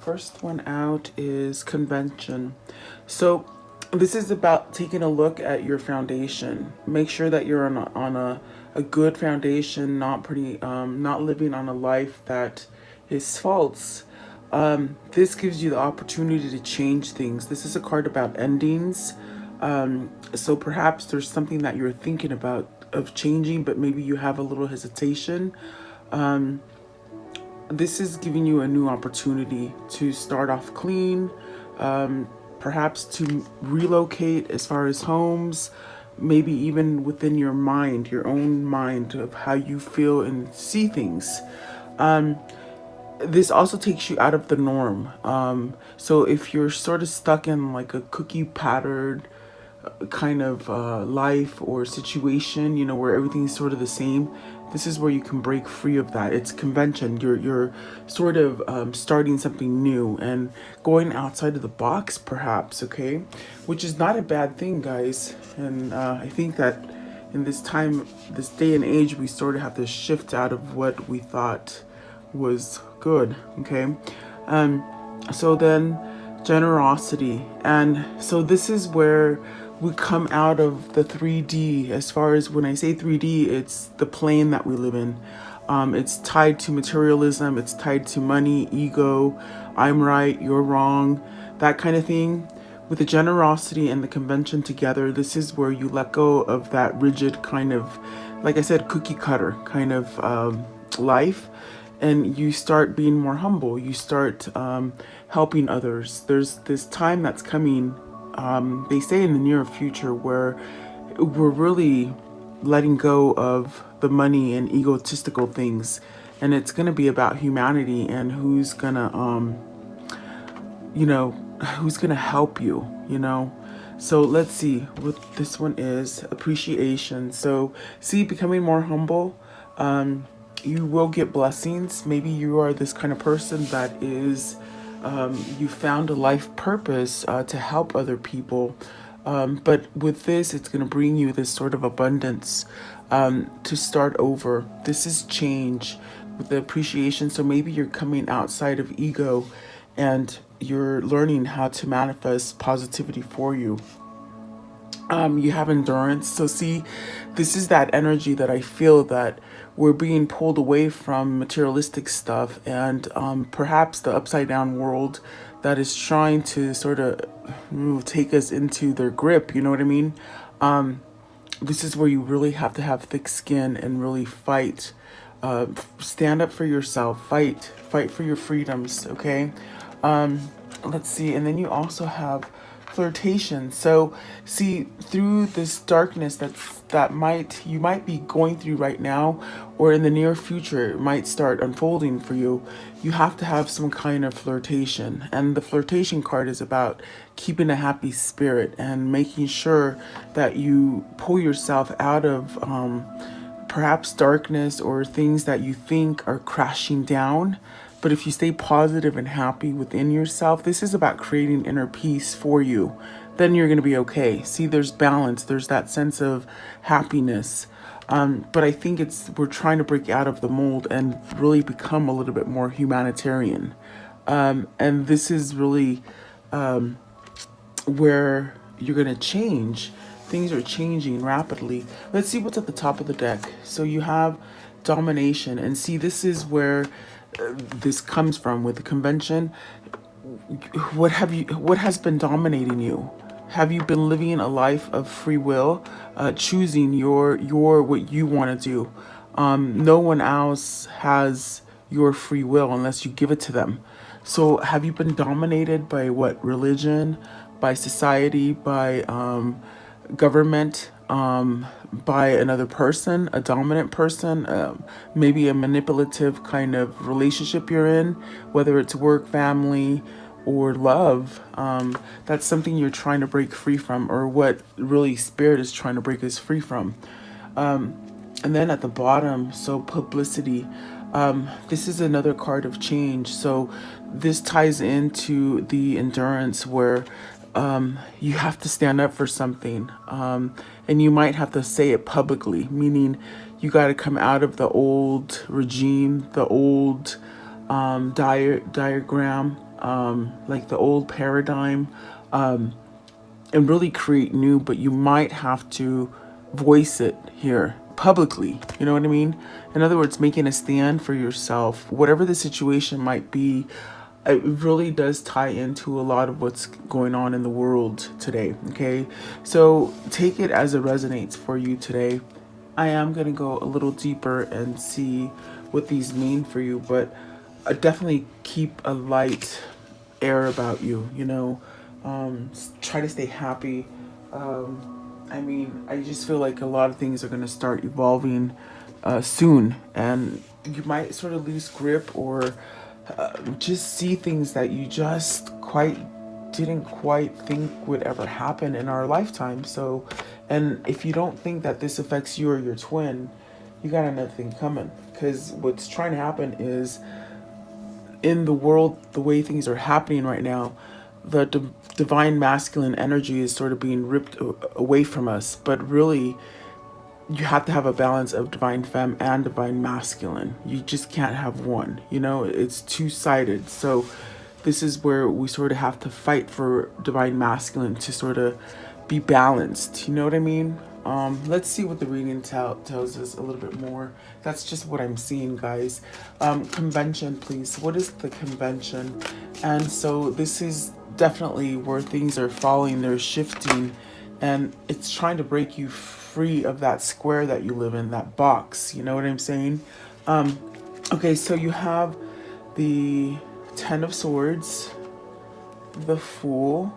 first one out is convention. So this is about taking a look at your foundation. Make sure that you're on a good foundation, not living on a life that is false. This gives you the opportunity to change things. This is a card about endings. So perhaps there's something that you're thinking about of changing, but maybe you have a little hesitation. This is giving you a new opportunity to start off clean, perhaps to relocate as far as homes, maybe even within your mind, your own mind of how you feel and see things. This also takes you out of the norm. So if you're sort of stuck in like a cookie patterned kind of life or situation, you know, where everything's sort of the same, this is where you can break free of that. It's convention. You're sort of starting something new and going outside of the box, perhaps. Okay, which is not a bad thing, guys. And I think that in this time, this day and age, we sort of have to shift out of what we thought was good. Okay, so then generosity, and so this is where we come out of the 3D. As far as when I say 3D, it's the plane that we live in. It's tied to materialism, it's tied to money, ego, I'm right, you're wrong, that kind of thing. With the generosity and the convention together, this is where you let go of that rigid kind of, like I said, cookie cutter kind of life, and you start being more humble. You start helping others. There's this time that's coming, they say in the near future, where we're really letting go of the money and egotistical things, and it's going to be about humanity and who's gonna you know, who's gonna help you, you know. So let's see what this one is. Appreciation. So see, becoming more humble. You will get blessings. Maybe you are this kind of person that is you found a life purpose to help other people. But with this, it's going to bring you this sort of abundance to start over. This is change with the appreciation. So maybe you're coming outside of ego and you're learning how to manifest positivity for you. You have endurance. So see, this is that energy that I feel that we're being pulled away from materialistic stuff and perhaps the upside down world that is trying to sort of take us into their grip. You know what I mean? This is where you really have to have thick skin and really fight. Stand up for yourself. Fight for your freedoms. Okay. Let's see. And then you also have flirtation. So see, through this darkness that you might be going through right now, or in the near future it might start unfolding for you, you have to have some kind of flirtation. And the flirtation card is about keeping a happy spirit and making sure that you pull yourself out of perhaps darkness or things that you think are crashing down. But if you stay positive and happy within yourself, this is about creating inner peace for you. Then you're going to be okay. See, there's balance. There's that sense of happiness. But I think we're trying to break out of the mold and really become a little bit more humanitarian. And this is really where you're going to change. Things are changing rapidly. Let's see what's at the top of the deck. So you have domination. And see, this is where this comes from with the convention. What has been dominating you? Have you been living a life of free will, choosing your what you want to do? No one else has your free will unless you give it to them. So have you been dominated by what? Religion, by society, by government, by another person, a dominant person, maybe a manipulative kind of relationship you're in, whether it's work, family, or love. That's something you're trying to break free from, or what really spirit is trying to break us free from. And then at the bottom, so publicity. This is another card of change. So this ties into the endurance where you have to stand up for something, and you might have to say it publicly, meaning you got to come out of the old regime, the old diagram, like the old paradigm, and really create new, but you might have to voice it here publicly. You know what I mean? In other words, making a stand for yourself, whatever the situation might be. It really does tie into a lot of what's going on in the world today. Okay, so take it as it resonates for you today. I am going to go a little deeper and see what these mean for you, but definitely keep a light air about you, you know. Try to stay happy. I mean, I just feel like a lot of things are going to start evolving soon, and you might sort of lose grip or just see things that you just didn't quite think would ever happen in our lifetime. So, and if you don't think that this affects you or your twin, you got another thing coming. Because what's trying to happen is, in the world, the way things are happening right now, the divine masculine energy is sort of being ripped away from us. But really, you have to have a balance of divine femme and divine masculine. You just can't have one, you know, it's two-sided. So this is where we sort of have to fight for divine masculine to sort of be balanced, you know what I mean? Let's see what the reading tells us a little bit more. That's just what I'm seeing, guys. Convention, please. What is the convention? And so this is definitely where things are falling, they're shifting, and it's trying to break you free of that square that you live in, that box. You know what I'm saying? Okay, so you have the Ten of Swords, the Fool,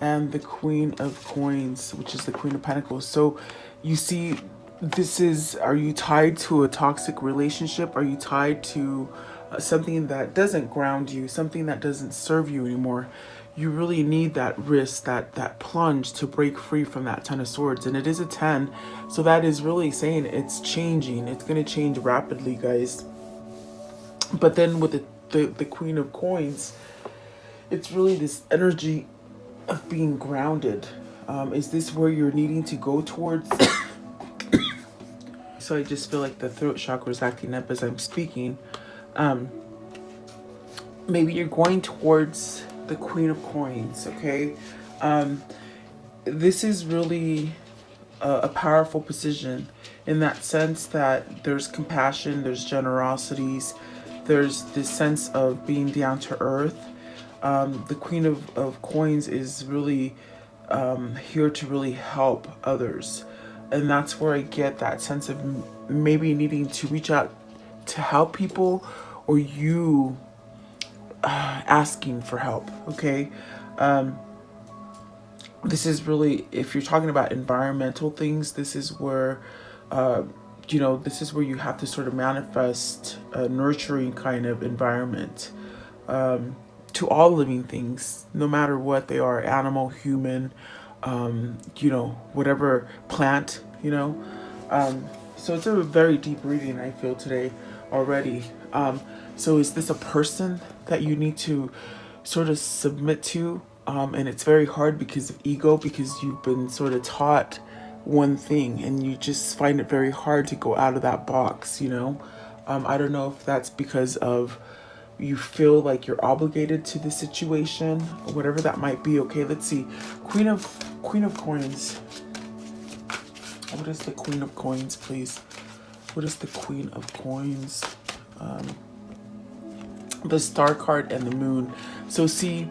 and the Queen of Coins, which is the Queen of Pentacles. So you see, this is, are you tied to a toxic relationship? Are you tied to something that doesn't ground you, something that doesn't serve you anymore? You really need that risk, that plunge to break free from that Ten of Swords. And it is a 10, so that is really saying it's changing. It's going to change rapidly, guys. But then with the Queen of Coins, it's really this energy of being grounded. Is this where you're needing to go towards? So I just feel like the throat chakra is acting up as I'm speaking. Maybe you're going towards the Queen of Coins, okay? This is really a powerful position in that sense that there's compassion, there's generosities, there's this sense of being down to earth. The Queen of Coins is really here to really help others. And that's where I get that sense of maybe needing to reach out to help people, or you asking for help, okay? This is really, if you're talking about environmental things, this is where, you know, this is where you have to sort of manifest a nurturing kind of environment. To all living things, no matter what they are, animal, human, you know, whatever, plant, you know. So it's a very deep reading, I feel, today already. So is this a person that you need to sort of submit to? And it's very hard because of ego, because you've been sort of taught one thing and you just find it very hard to go out of that box, you know. I don't know if that's because of you feel like you're obligated to the situation, or whatever that might be. Okay, let's see. Queen of Coins. What is the Queen of Coins, please? What is the Queen of Coins? The Star card and the Moon. So see,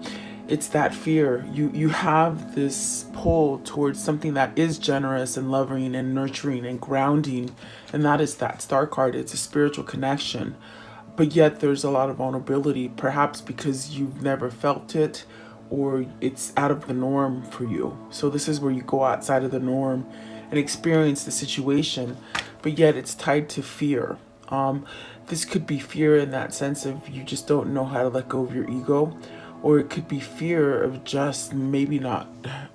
it's that fear. You have this pull towards something that is generous and loving and nurturing and grounding, and that is that Star card. It's a spiritual connection. But yet there's a lot of vulnerability, perhaps because you've never felt it, or it's out of the norm for you. So this is where you go outside of the norm and experience the situation, but yet it's tied to fear. This could be fear in that sense of you just don't know how to let go of your ego, or it could be fear of just maybe not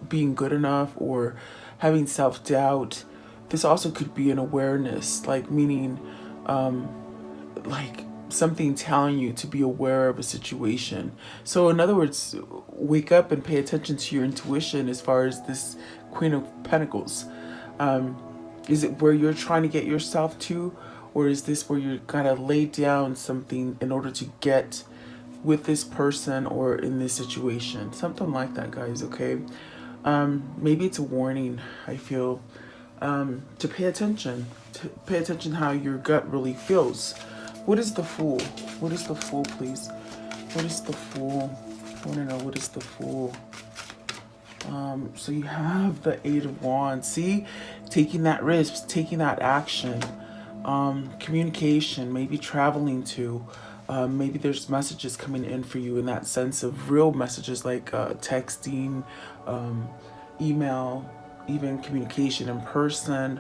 being good enough or having self-doubt. This also could be an awareness, like meaning like something telling you to be aware of a situation. So in other words, wake up and pay attention to your intuition as far as this Queen of Pentacles. Is it where you're trying to get yourself to, or is this where you're gonna lay down something in order to get with this person or in this situation. Something like that, guys, okay? Maybe it's a warning, I feel, to pay attention. To pay attention how your gut really feels. What is the Fool? What is the Fool, please? What is the Fool? I want to know, what is the Fool? So you have the Eight of Wands. See, taking that risk, taking that action, communication, maybe traveling to, maybe there's messages coming in for you in that sense of real messages like texting, email, even communication in person,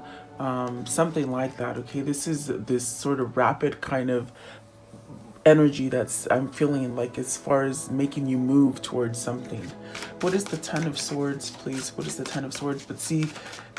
something like that. Okay, this is this sort of rapid kind of energy that's I'm feeling like as far as making you move towards something. What is the Ten of Swords, please? What is the Ten of Swords? But see,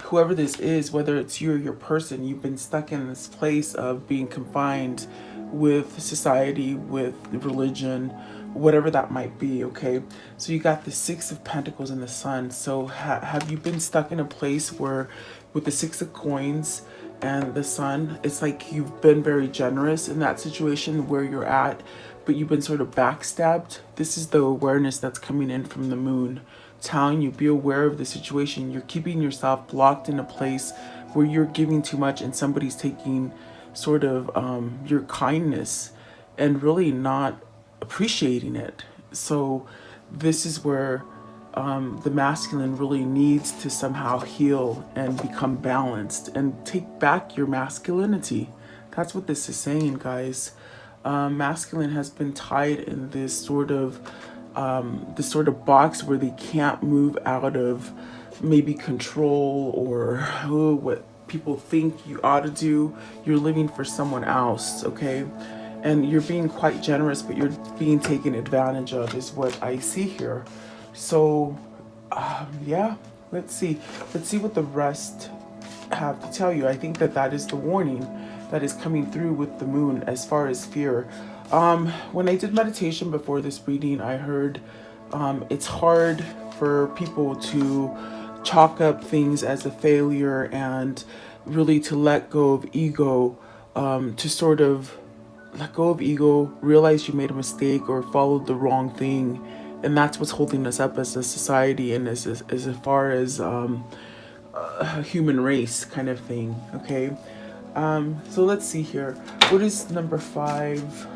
whoever this is, whether it's you or your person, you've been stuck in this place of being confined with society, with religion, whatever that might be, okay? So you got the Six of Pentacles and the Sun. So have you been stuck in a place where with the Six of Coins and the Sun, it's like you've been very generous in that situation where you're at, but you've been sort of backstabbed? This is the awareness that's coming in from the Moon, telling you, be aware of the situation. You're keeping yourself blocked in a place where you're giving too much and somebody's taking sort of your kindness and really not appreciating it. So this is where the masculine really needs to somehow heal and become balanced and take back your masculinity. That's what this is saying, guys. Masculine has been tied in this sort of box where they can't move out of maybe control or what people think you ought to do. You're living for someone else, okay? And you're being quite generous, but you're being taken advantage of is what I see here. So, yeah, let's see what the rest have to tell you. I think that is the warning that is coming through with the Moon as far as fear. When I did meditation before this reading, I heard it's hard for people to chalk up things as a failure and really to let go of ego, to sort of let go of ego, realize you made a mistake or followed the wrong thing. And that's what's holding us up as a society and as far as a human race kind of thing, okay? So let's see here. What is number 5?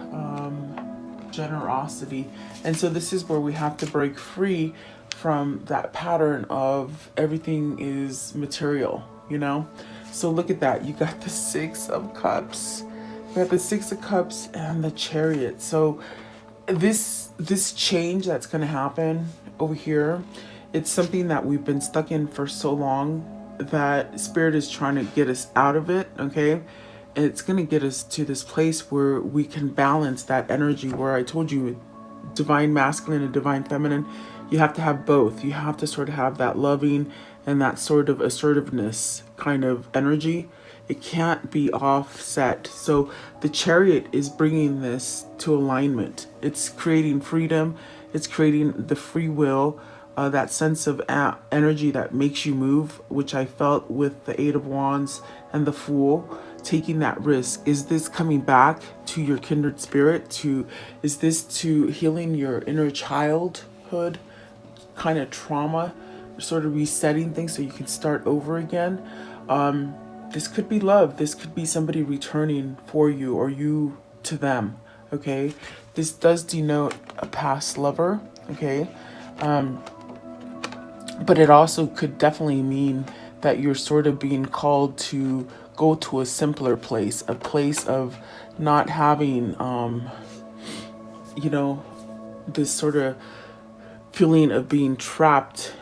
Generosity. And so this is where we have to break free from that pattern of everything is material, you know? So look at that. You got the Six of Cups. You got the Six of Cups and the Chariot. So this change that's going to happen over here, it's something that we've been stuck in for so long that Spirit is trying to get us out of it, okay? And it's going to get us to this place where we can balance that energy where I told you divine masculine and divine feminine. You have to have both. You have to sort of have that loving and that sort of assertiveness kind of energy. It can't be offset. So the Chariot is bringing this to alignment. It's creating freedom. It's creating the free will, that sense of energy that makes you move, which I felt with the Eight of Wands and the Fool, taking that risk. Is this coming back to your kindred spirit? Is this to healing your inner childhood kind of trauma, sort of resetting things so you can start over again? This could be love. This could be somebody returning for you or you to them, okay? This does denote a past lover, okay? But it also could definitely mean that you're sort of being called to go to a simpler place, a place of not having, you know, this sort of feeling of being trapped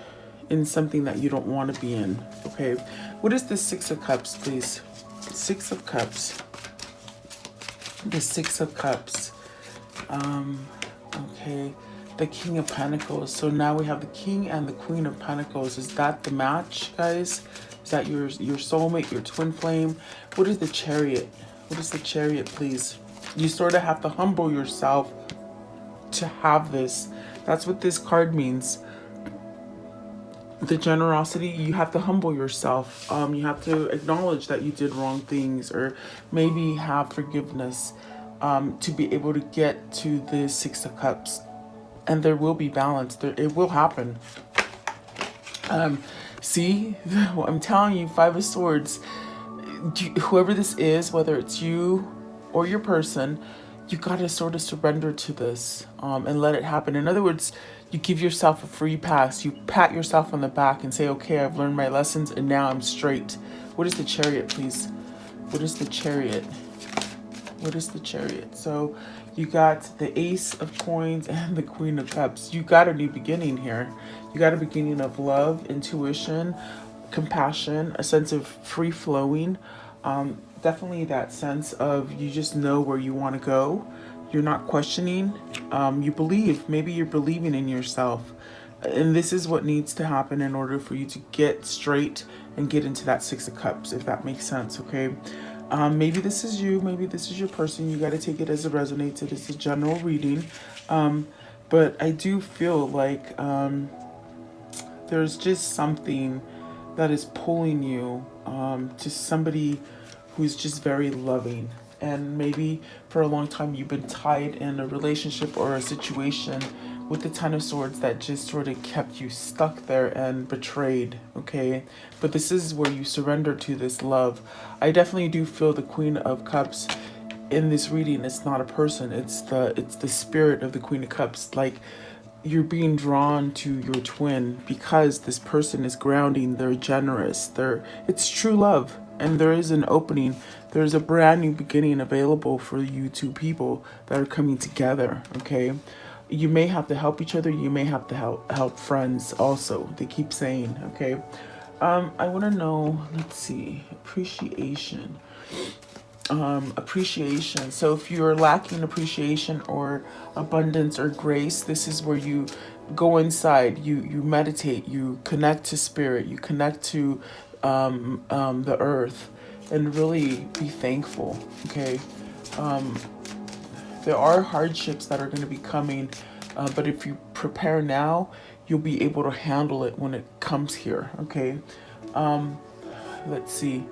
in something that you don't want to be in, okay? What is the Six of Cups, please? Six of Cups. The Six of Cups. Okay. The King of Pentacles. So now we have the King and the Queen of Pentacles. Is that the match, guys? Is that your soulmate, your twin flame? What is the Chariot? What is the Chariot, please? You sort of have to humble yourself to have this. That's what this card means. The generosity, you have to humble yourself. You have to acknowledge that you did wrong things or maybe have forgiveness. to be able to get to the Six of Cups. And there will be balance. It will happen. See, I'm telling you, Five of Swords. Whoever this is, whether it's you or your person, you gotta sort of surrender to this, and let it happen. In other words, you give yourself a free pass. You pat yourself on the back and say, okay, I've learned my lessons and now I'm straight. What is the Chariot, please? What is the Chariot? What is the Chariot? So you got the Ace of Coins and the Queen of Cups. You got a new beginning here. You got a beginning of love, intuition, compassion, a sense of free flowing. Definitely that sense of you just know where you want to go. You're not questioning. You believe. Maybe you're believing in yourself. And this is what needs to happen in order for you to get straight and get into that Six of Cups, if that makes sense, okay? Maybe this is you. Maybe this is your person. You got to take it as it resonates. It is a general reading. But I do feel like there's just something that is pulling you to somebody who's just very loving. And maybe for a long time you've been tied in a relationship or a situation with the Ten of Swords that just sort of kept you stuck there and betrayed, okay? But this is where you surrender to this love. I definitely do feel the Queen of Cups in this reading. It's not a person, it's the spirit of the Queen of Cups. Like, you're being drawn to your twin because this person is grounding, they're generous, it's true love, and there is an opening. There's a brand new beginning available for you two people that are coming together, okay? You may have to help each other, you may have to help friends also, they keep saying, okay? I want to know, let's see, appreciation. Appreciation. So if you're lacking appreciation or abundance or grace, this is where you go inside, you meditate, you connect to spirit, you connect to the earth, and really be thankful, okay? There are hardships that are going to be coming, but if you prepare now, you'll be able to handle it when it comes here, okay? Let's see.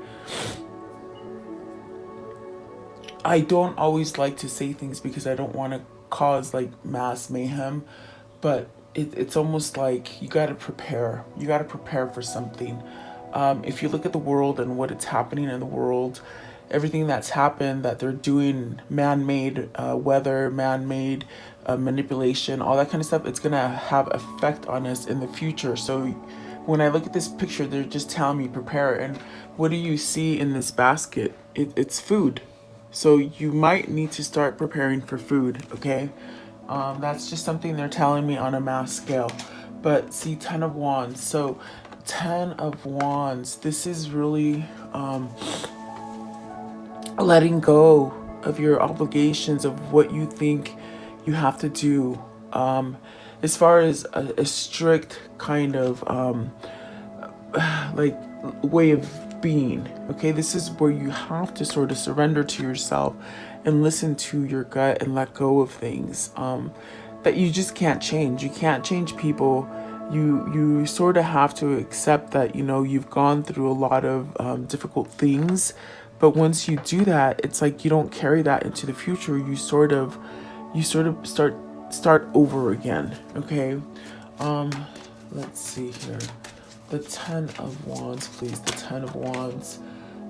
I don't always like to say things because I don't want to cause like mass mayhem, but it's almost like you got to prepare. You got to prepare for something. If you look at the world and what it's happening in the world, everything that's happened, that they're doing man-made weather, man-made manipulation, all that kind of stuff, it's going to have effect on us in the future. So when I look at this picture, they're just telling me prepare. And what do you see in this basket? It's food. So you might need to start preparing for food, okay? That's just something they're telling me on a mass scale. But see, Ten of Wands. So Ten of Wands, this is really letting go of your obligations, of what you think you have to do. As far as a strict kind of like way of being, okay? This is where you have to sort of surrender to yourself and listen to your gut and let go of things that you just can't change. You can't change people. You sort of have to accept that, you know, you've gone through a lot of difficult things, but once you do that, it's like you don't carry that into the future. You sort of start over again, okay? Let's see here. The Ten of Wands, please. The Ten of Wands.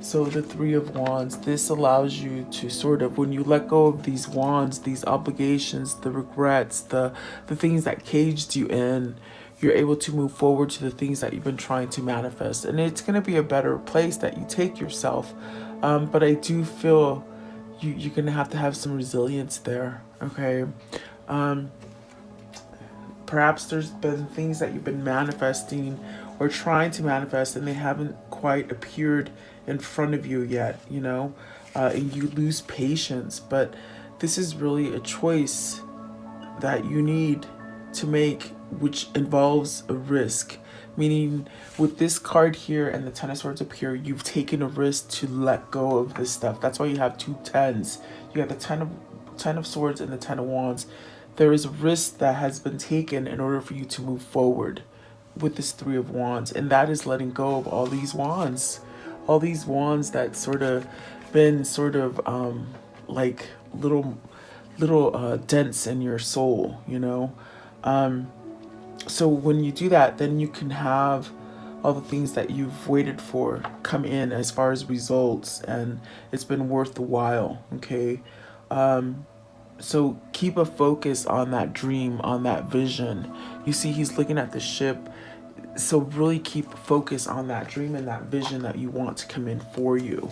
So the Three of Wands, this allows you to sort of, when you let go of these wands, these obligations, the regrets, the things that caged you in, you're able to move forward to the things that you've been trying to manifest. And it's going to be a better place that you take yourself. But I do feel you're going to have some resilience there, okay? Perhaps there's been things that you've been manifesting or trying to manifest and they haven't quite appeared in front of you yet, you know, and you lose patience. But this is really a choice that you need to make, which involves a risk. Meaning with this card here and the Ten of Swords up here, you've taken a risk to let go of this stuff. That's why you have two tens. You have the Ten of Swords and the Ten of Wands. There is a risk that has been taken in order for you to move forward with this Three of Wands, and that is letting go of all these wands that sort of been like little dents in your soul, you know. So when you do that, then you can have all the things that you've waited for come in as far as results, and it's been worth the while. Okay. So keep a focus on that dream, on that vision. You see, he's looking at the ship. So really keep focus on that dream and that vision that you want to come in for you.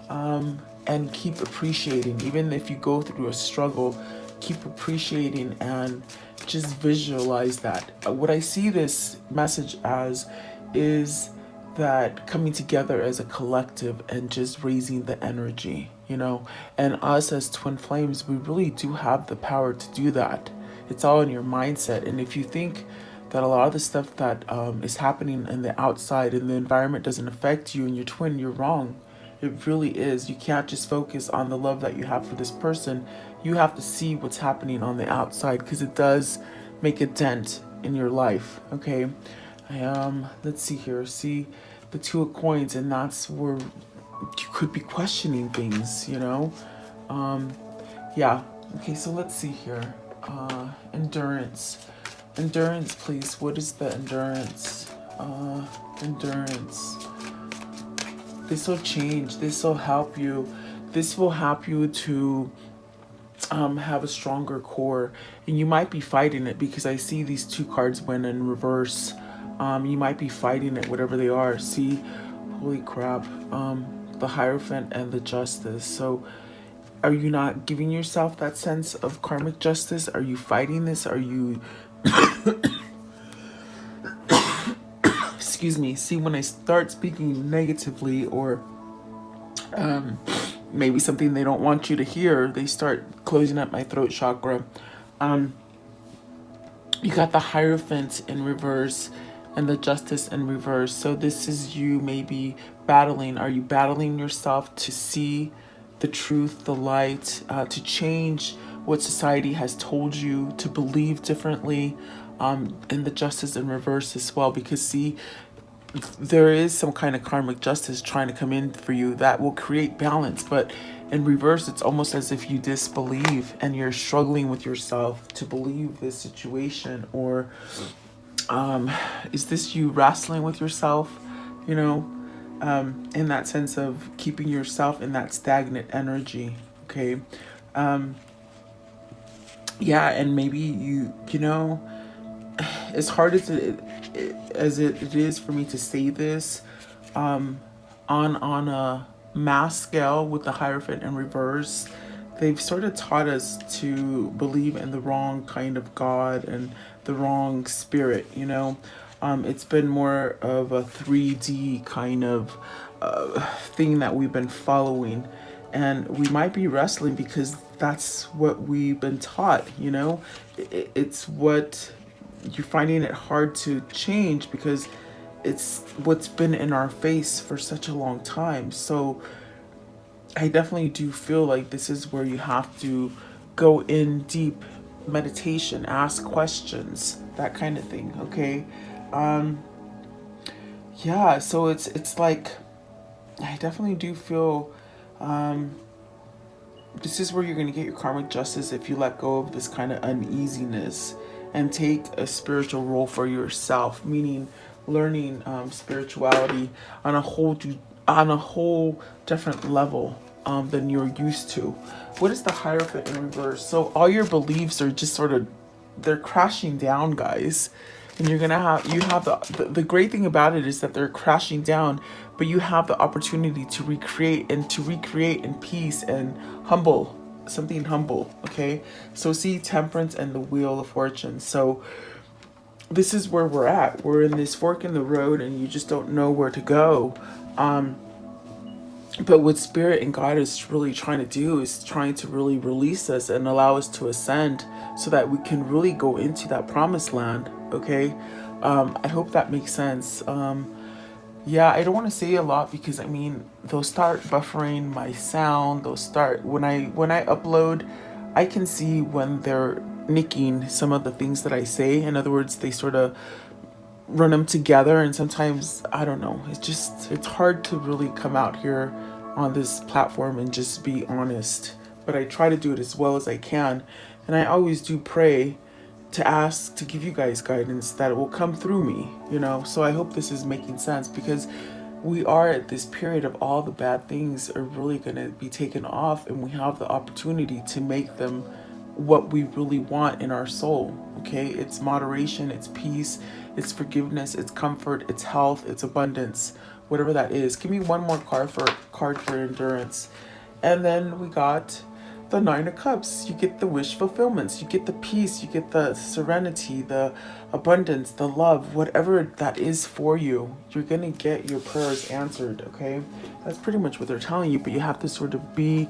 And keep appreciating. Even if you go through a struggle, keep appreciating and just visualize that. What I see this message as is that coming together as a collective and just raising the energy, you know. And us as twin flames, we really do have the power to do that. It's all in your mindset. And if you think that a lot of the stuff that is happening in the outside and the environment doesn't affect you and your twin, you're wrong. It really is. You can't just focus on the love that you have for this person. You have to see what's happening on the outside, because it does make a dent in your life. Okay. Let's see here. See the Two of Coins, and that's where you could be questioning things, you know. Yeah. Okay, so let's see here. Endurance. Endurance, please. What is the endurance? Endurance. This will change. This will help you. This will help you to have a stronger core. And you might be fighting it, because I see these two cards went in reverse. You might be fighting it, whatever they are. See, holy crap. The Hierophant and the Justice. So are you not giving yourself that sense of karmic justice? Are you fighting this? Are you... Excuse me. See, when I start speaking negatively, or maybe something they don't want you to hear, they start closing up my throat chakra. You got the Hierophant in reverse and the Justice in reverse. So this is you maybe battling. Are you battling yourself to see the truth, the light, to change what society has told you, to believe differently, and the Justice in reverse as well? Because see, there is some kind of karmic justice trying to come in for you that will create balance, but in reverse, it's almost as if you disbelieve and you're struggling with yourself to believe this situation. Or is this you wrestling with yourself, you know, in that sense of keeping yourself in that stagnant energy. Okay. Yeah, and maybe you know, as hard as it is for me to say this, on a mass scale with the Hierophant in reverse, they've sort of taught us to believe in the wrong kind of God and the wrong spirit, you know. It's been more of a 3D kind of thing that we've been following, and we might be wrestling because that's what we've been taught, you know. It's what you're finding it hard to change because it's what's been in our face for such a long time. So I definitely do feel like this is where you have to go in deep meditation, ask questions, that kind of thing. Okay. Yeah, so it's like, I definitely do feel this is where you're going to get your karmic justice if you let go of this kind of uneasiness and take a spiritual role for yourself, meaning learning spirituality on a whole different level than you're used to. What is the Hierophant in reverse? So all your beliefs are just sort of, they're crashing down, guys. And you have the great thing about it is that they're crashing down, but you have the opportunity to recreate in peace and something humble. Okay, so see, Temperance and the Wheel of Fortune. So this is where we're at. We're in this fork in the road, and you just don't know where to go. But what Spirit and God is really trying to do is trying to really release us and allow us to ascend so that we can really go into that promised land. Okay. I hope that makes sense. Yeah, I don't want to say a lot because I mean, they'll start buffering my sound. They'll start when I upload, I can see when they're nicking some of the things that I say. In other words, they sort of run them together, and sometimes I don't know, it's hard to really come out here on this platform and just be honest. but I try to do it as well as I can. And I always do pray to ask to give you guys guidance that it will come through me, you know. So I hope this is making sense, because we are at this period of all the bad things are really going to be taken off, and we have the opportunity to make them what we really want in our soul. Okay, it's moderation, it's peace, it's forgiveness, it's comfort, it's health, it's abundance, whatever that is. Give me one more card for endurance. And then we got the Nine of Cups. You get the wish fulfillments, you get the peace, you get the serenity, the abundance, the love, whatever that is for you. You're gonna get your prayers answered. Okay, that's pretty much what they're telling you, but you have to sort of be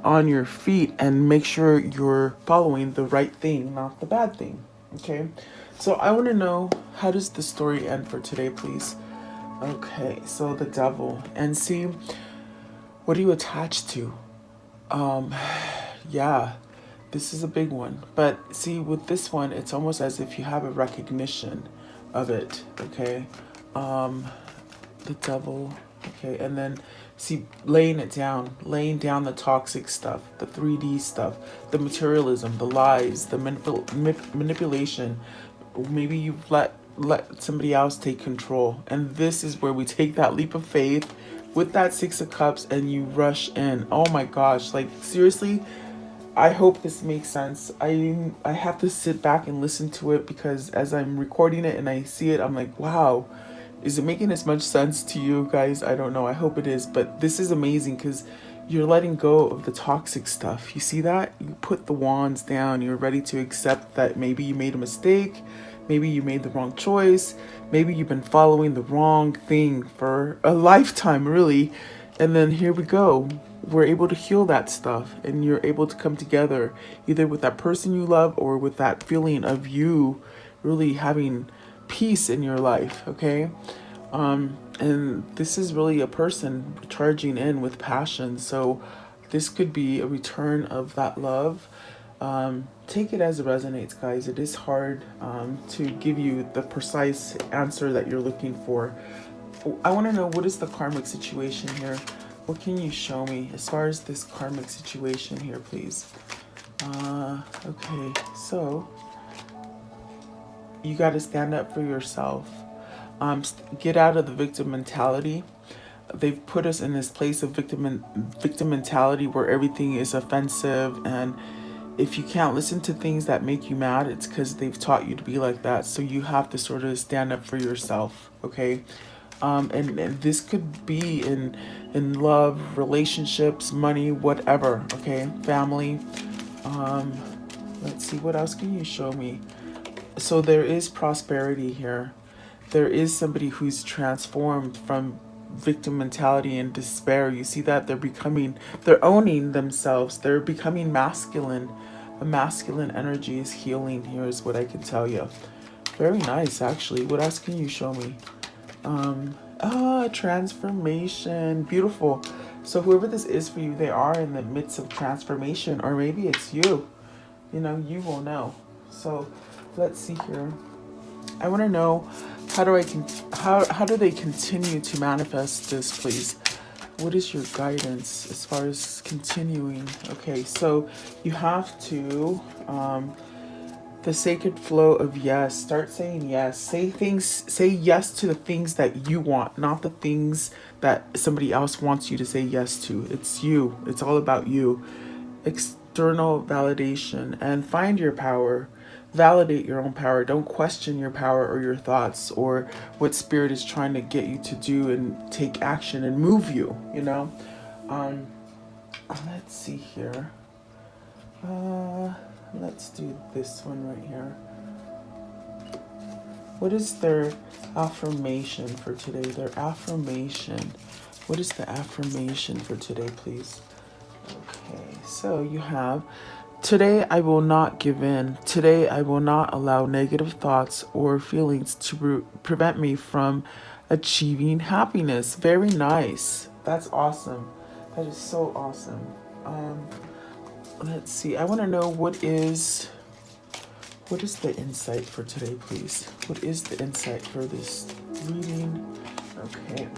on your feet and make sure you're following the right thing, not the bad thing. Okay, so I want to know, how does the story end for today, please? Okay, so the Devil. And see, what are you attached to? Yeah, this is a big one. But see, with this one, it's almost as if you have a recognition of it. Okay, the Devil. Okay, and then see, laying down the toxic stuff, the 3D stuff, the materialism, the lies, the manipulation. Maybe you've let somebody else take control, and this is where we take that leap of faith with that Six of Cups, and you rush in. Oh my gosh, like seriously, I hope this makes sense. I have to sit back and listen to it, because as I'm recording it and I see it, I'm like, wow, is it making as much sense to you guys? I don't know. I hope it is. But this is amazing, because you're letting go of the toxic stuff. You see that? You put the wands down. You're ready to accept that maybe you made a mistake. Maybe you made the wrong choice. Maybe you've been following the wrong thing for a lifetime, really. And then here we go. We're able to heal that stuff, and you're able to come together either with that person you love or with that feeling of you really having peace in your life. Okay, and this is really a person charging in with passion, so this could be a return of that love. Take it as it resonates, guys. It is hard to give you the precise answer that you're looking for. I want to know, what is the karmic situation here? What can you show me as far as this karmic situation here, please? Okay, so you got to stand up for yourself. Get out of the victim mentality. They've put us in this place of victim mentality where everything is offensive, and if you can't listen to things that make you mad, it's because they've taught you to be like that. So you have to sort of stand up for yourself, okay? And this could be in love, relationships, money, whatever, okay? Family. Let's see, what else can you show me? So there is prosperity here. There is somebody who's transformed from victim mentality and despair. You see that they're owning themselves. They're becoming masculine. A masculine energy is healing here, is what I can tell you. Very nice, actually. What else can you show me? Transformation. Beautiful. So whoever this is for you, they are in the midst of transformation, or maybe it's you. You know, you will know. So let's see here. I want to know, how do they continue to manifest this, please? What is your guidance as far as continuing? Okay, so you have to the sacred flow of yes. Start saying yes. Say yes to the things that you want, not the things that somebody else wants you to say yes to. It's you. It's all about you. External validation, and find your power. Validate your own power. Don't question your power or your thoughts or what spirit is trying to get you to do, and take action and move you, you know. Let's see here. Let's do this one right here. What is their affirmation for today? Their affirmation. What is the affirmation for today, please? Okay, so you have, today I will not give in. Today I will not allow negative thoughts or feelings to prevent me from achieving happiness. Very nice. That's awesome. That is so awesome. Let's see. I want to know, what is the insight for today, please? What is the insight for this reading? Okay.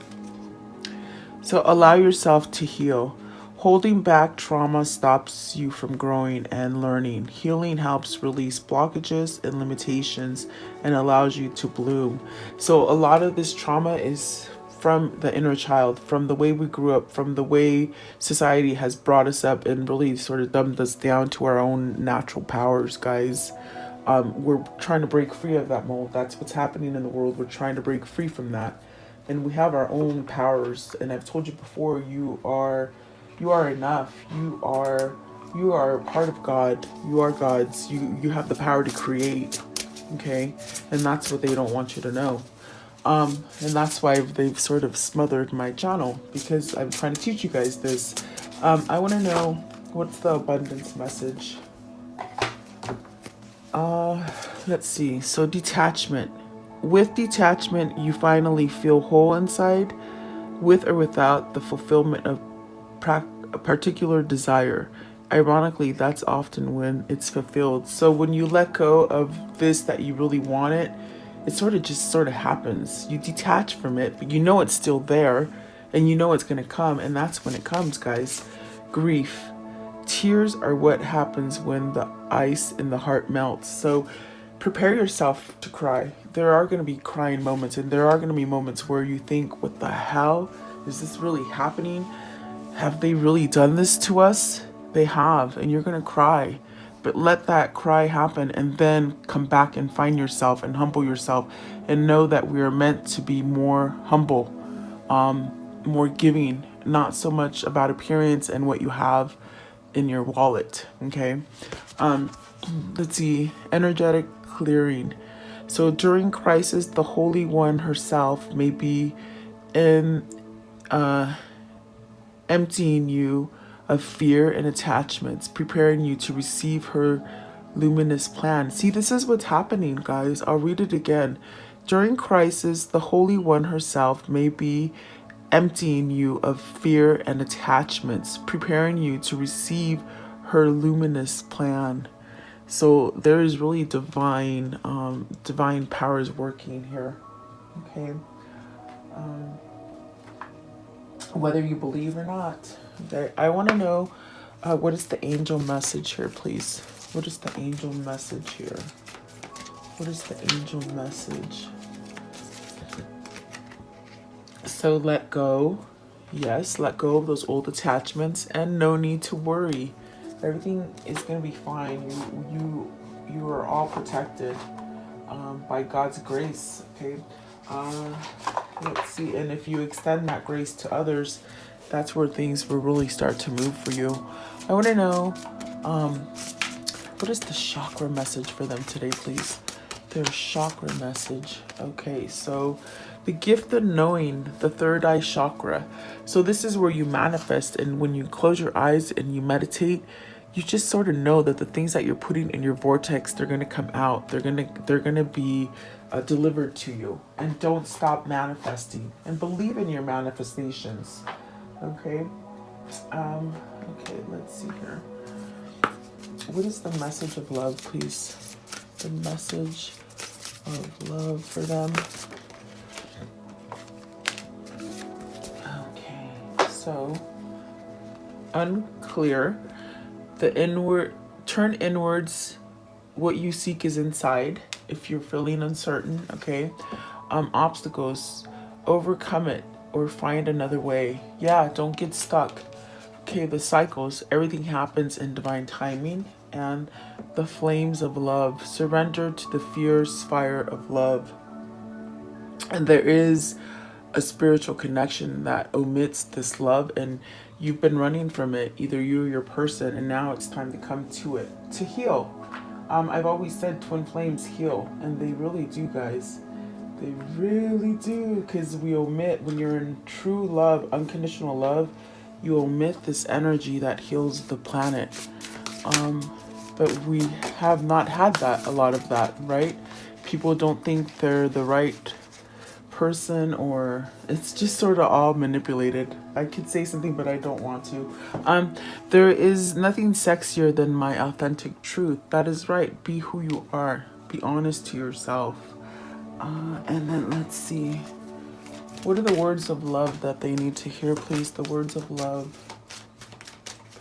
So allow yourself to heal. Holding back trauma stops you from growing and learning. Healing helps release blockages and limitations and allows you to bloom. So a lot of this trauma is from the inner child, from the way we grew up, from the way society has brought us up and really sort of dumbed us down to our own natural powers, guys. We're trying to break free of that mold. That's what's happening in the world. We're trying to break free from that. And we have our own powers. And I've told you before, you are enough. You are part of God. You are God's. You have the power to create. Okay? And that's what they don't want you to know. And that's why they've sort of smothered my channel, because I'm trying to teach you guys this. I want to know, what's the abundance message? Let's see. So detachment. With detachment, you finally feel whole inside, with or without the fulfillment of a particular desire. Ironically, that's often when it's fulfilled. So when you let go of this that you really wanted, it sort of happens. You detach from it, but you know it's still there, and you know it's going to come, and that's when it comes, guys. Grief. Tears are what happens when the ice in the heart melts. So prepare yourself to cry. There are going to be crying moments, and there are going to be moments where you think, what the hell? Is this really happening? Have they really done this to us? They have, and you're going to cry. But let that cry happen, and then come back and find yourself and humble yourself, and know that we are meant to be more humble, more giving, not so much about appearance and what you have in your wallet. Okay. Let's see. Energetic clearing. So during crisis, the Holy One herself may be in emptying you of fear and attachments, preparing you to receive her luminous plan. See, this is what's happening, guys. I'll read it again. During crisis, the Holy One herself may be emptying you of fear and attachments, preparing you to receive her luminous plan. So there is really divine powers working here. Okay. Whether you believe or not. Okay. I want to know, what is the angel message here, please? What is the angel message here? What is the angel message? So let go. Yes, let go of those old attachments, and no need to worry. Everything is going to be fine. You are all protected by God's grace. Okay. Let's see. And if you extend that grace to others, that's where things will really start to move for you. I want to know, what is the chakra message for them today, please? Their chakra message. Okay, so the gift of knowing, the third eye chakra. So this is where you manifest, and when you close your eyes and you meditate, you just sort of know that the things that you're putting in your vortex, they're going to come out. They're going to be delivered to you. And don't stop manifesting, and believe in your manifestations. Okay. Okay, let's see here. What is the message of love, please? The message of love for them. Okay, so unclear. Turn inwards. What you seek is inside. If you're feeling uncertain, okay. Obstacles, overcome it or find another way. Yeah, don't get stuck. Okay, the cycles, everything happens in divine timing. And the flames of love, surrender to the fierce fire of love. And there is a spiritual connection that omits this love, and you've been running from it, either you or your person, and now it's time to come to it, to heal. I've always said twin flames heal, and they really do, guys. They really do, because we omit, when you're in true love, unconditional love, you omit this energy that heals the planet. But we have not had that, a lot of that, right? People don't think they're the right person, or it's just sort of all manipulated. I could say something, but I don't want to. There is nothing sexier than my authentic truth. That is right. Be who you are. Be honest to yourself. And then let's see. What are the words of love that they need to hear, please? The words of love.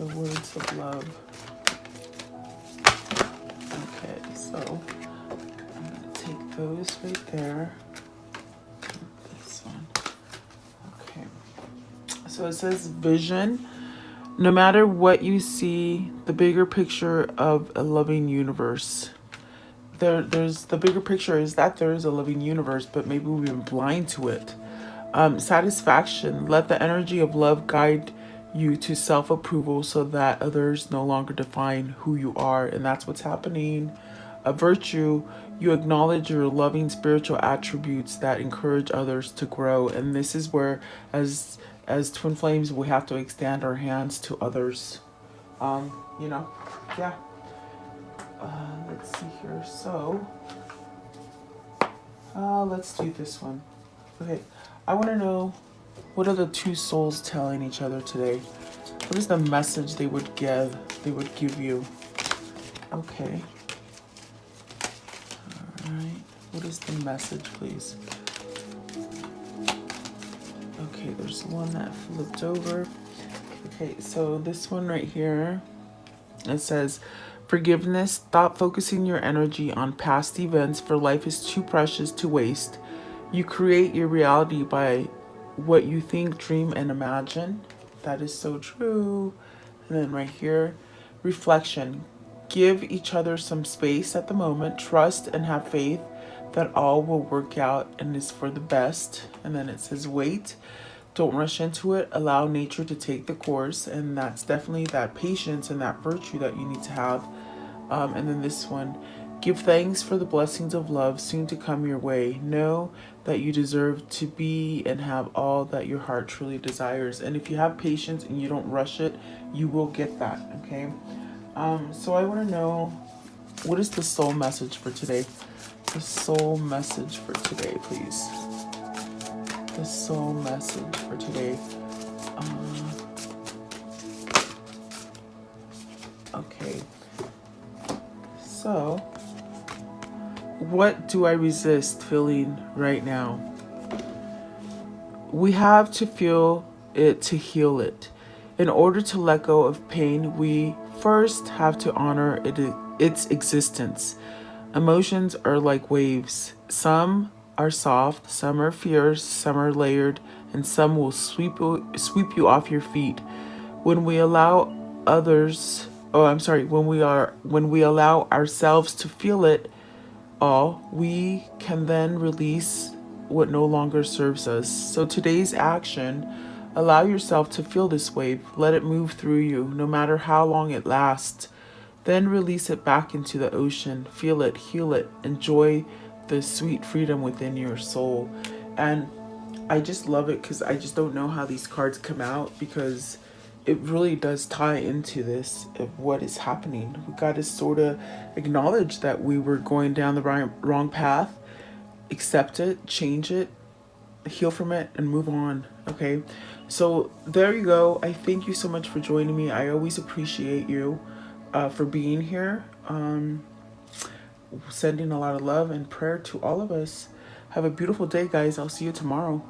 the words of love. Okay, so I'm going to take those right there. This one. Okay. So it says vision. No matter what you see, the bigger picture of a loving universe. There's the bigger picture is that there is a loving universe, but maybe we've been blind to it. Satisfaction. Let the energy of love guide you to self-approval so that others no longer define who you are. And that's what's happening. A virtue. You acknowledge your loving spiritual attributes that encourage others to grow. And this is where, as twin flames, we have to extend our hands to others. You know, yeah. Let's see here. So, let's do this one. Okay, I want to know, what are the two souls telling each other today? What is the message they would give you? Okay. All right. What is the message, please? Okay, there's one that flipped over. Okay, so this one right here, it says, forgiveness. Stop focusing your energy on past events, for life is too precious to waste. You create your reality by what you think, dream, and imagine. That is so true. And then right here, reflection. Give each other some space at the moment. Trust and have faith that all will work out and is for the best. And then it says wait. Don't rush into it. Allow nature to take the course. And that's definitely that patience and that virtue that you need to have. And then this one, give thanks for the blessings of love soon to come your way. Know that you deserve to be and have all that your heart truly desires. And if you have patience and you don't rush it, you will get that, okay? So I want to know, what is the soul message for today? The soul message for today, please. The soul message for today. Okay. So, what do I resist feeling right now? We have to feel it to heal it. In order to let go of pain, we first have to honor its existence. Emotions are like waves. Some are soft, some are fierce, some are layered, and some will sweep you off your feet. When we allow when we allow ourselves to feel it all, we can then release what no longer serves us. So today's action, allow yourself to feel this wave. Let it move through you, no matter how long it lasts. Then release it back into the ocean. Feel it, heal it, enjoy the sweet freedom within your soul. And I just love it because I just don't know how these cards come out, because it really does tie into this of what is happening. We got to sort of acknowledge that we were going down the wrong path, accept it, change it, heal from it, and move on. Okay, so there you go. I thank you so much for joining me. I always appreciate you for being here. Sending a lot of love and prayer to all of us. Have a beautiful day, guys. I'll see you tomorrow.